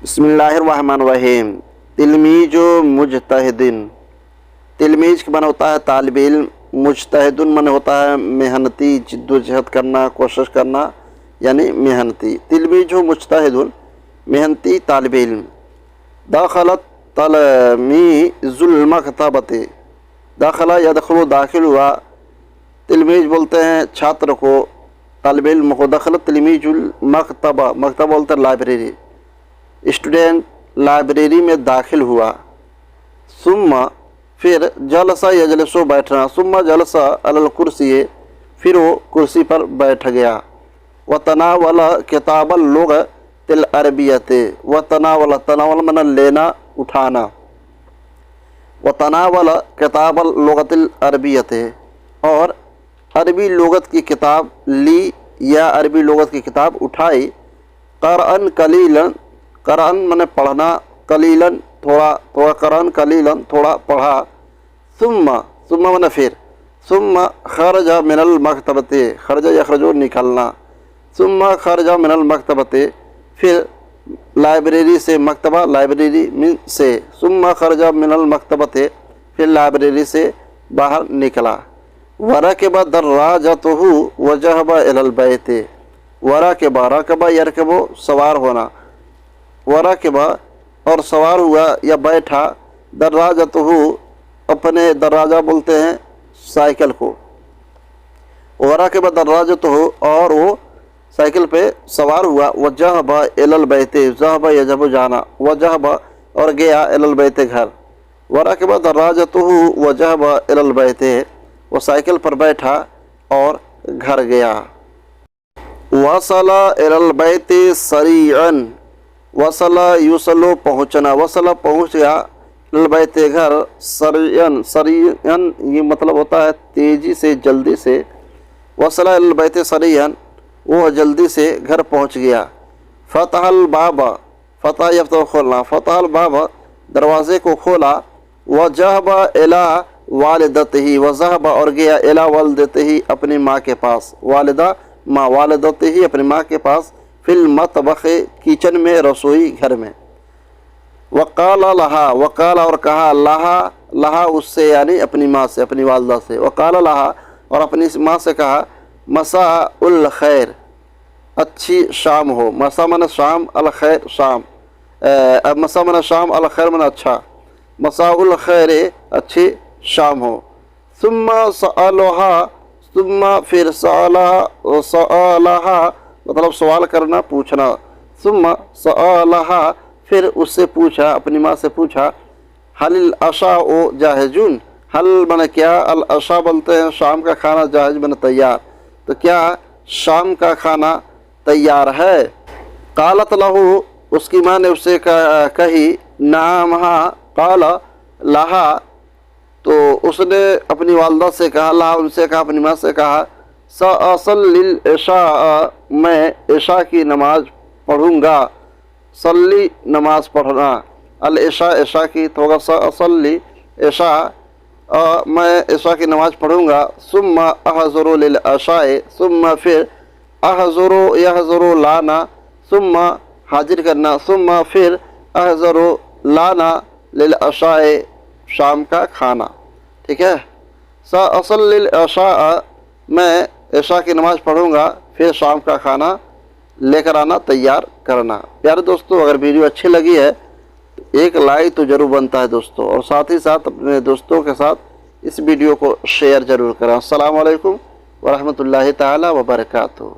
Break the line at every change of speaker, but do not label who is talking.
बिस्मिल्लाहिर्रहमानिर्रहीम। तिलमीज मुजतहिदिन, तिलमीज के मन होता है तालिब इल्म, मुजतहिदुन मन होता है मेहनती, जिद्दोजहद करना, कोशिश करना, यानी मेहनती। तिलमीज मुजतहिदुन मेहनती तालिब इल्म। दाखलत तलमीजुल मकतबते, दाखला यदखलु दाखिल हुआ, तिलमीज बोलते हैं छात्र को, तालिब इल्म को। दखलत तिलमीजुल मकतबा, मकतबा बोलते हैं लाइब्रेरी, स्टूडेंट लाइब्रेरी में दाखिल हुआ। सुम्मा फिर जलसा यजलसो बैठना, सुम्मा जलसा अलल कुर्सी, फिर वो कुर्सी पर बैठ गया। व तनावला किताबल लुगतिल अरबियते, व तनावला, तनावल मन लेना उठाना, व तनावला किताबल लुगतिल अरबियते, और अरबी लुगत की किताब ली या अरबी लुगत की किताब उठाई। क़रअन कलीलन, क़रअन मने पढ़ना, कलीलन थोड़ा, थोड़ा क़रअन कलीलन थोड़ा पढ़ा। सुम्मा, सुम्मा मने फिर, सुम्मा खरजा मिनल मकतबते, खरजा यखरजो निकलना, सुम्मा खरजा मिनल मकतबते, फिर लाइब्रेरी से, मकतबा लाइब्रेरी में से, सुम्मा खरजा मिनल मकतबते, फिर लाइब्रेरी से बाहर निकला। वरकबा दर्राजतहु वजहबा इलल बैते, वरकबा, रकबा यरकबो सवार होना, वरकबा और सवार हुआ या बैठा, दर्राजतहु अपने, दर्राजा बोलते हैं साइकिल को, वरकबा दर्राजतहु और वो साइकिल पे सवार हुआ। वजहबा इलल बैते, जहबा यजहबु जाना, वजहबा और गया इलल बैते घर। वरकबा दर्राजतहु वजहबा इलल बैते, वो साइकिल पर बैठा और घर गया। वसला इलल बैते सरीअन, वसला युसलो पहुँचना, वसला पहुँच गया, इलल बैते घर, सरीअन, सरीअन ये मतलब होता है तेज़ी से, जल्दी से। वसला इलल बैते सरीअन, वो जल्दी से घर पहुँच गया। फ़तहल बाबा, फ़तह यफ्तह खोलना, फ़तहल बाबा दरवाज़े को खोला। वजहबा इला वालिदतिही, वज़हबा और गया, इला वालिदतिही अपनी माँ के पास, वालिदा माँ, वालिदतिही अपनी माँ के पास, फिल मतबख़े किचन में, रसोई घर में। वक़ाला लहा, वक़ाला और कहा, लहा, लहा उससे यानी अपनी माँ से, अपनी वालदा से। वक़ाला लहा और अपनी माँ से कहा, मसा उल खैर, अच्छी शाम हो। मसा मन शाम, अल खैर शाम, मसा मन शाम, अल खैर मन अच्छा, मसा उल खैर अच्छी शाम हो। सुम्मा सअलहा, सुम्मा फिर सअलहा, सअलहा मतलब सवाल करना, पूछना। सुम्मा सअलहा फिर उससे पूछा, अपनी माँ से पूछा। हल अशा ओ जाहिजुन, हल मन क्या, अल अशा बोलते हैं शाम का खाना, जाहिज मन तैयार, तो क्या शाम का खाना तैयार है। कालत लहू, उसकी माँ ने उससे कही, नाम हाँ, काला लहा, तो उसने अपनी वालदा से कहा, लहा उनसे कहा, अपनी माँ से कहा, सअसल्लिल इशा, मैं इशा की नमाज पढ़ूँगा। सल्ली नमाज पढ़ना, अल इशा इशा की, तो होगा सअसल्ली इशा, मैं इशा की नमाज पढ़ूँगा। सुम्मा अहज़ुरु लिल अशाए, सुम्मा फिर अहज़ुरु यहज़ुरु लाना, सुम्मा हाजिर करना, सुम्मा फिर अहज़ुरु लाना लिल अशाए शाम का खाना। ठीक है, सअसल्लिल अशा, मैं इशा की नमाज पढ़ूँगा, फिर शाम का खाना लेकर आना, तैयार करना। प्यारे दोस्तों, अगर वीडियो अच्छी लगी है तो एक लाइक तो ज़रूर बनता है दोस्तों, और साथ ही साथ अपने दोस्तों के साथ इस वीडियो को शेयर ज़रूर करें। अस्सलामु अलैकुम व रहमतुल्लाहि ताला व बरकातुहू।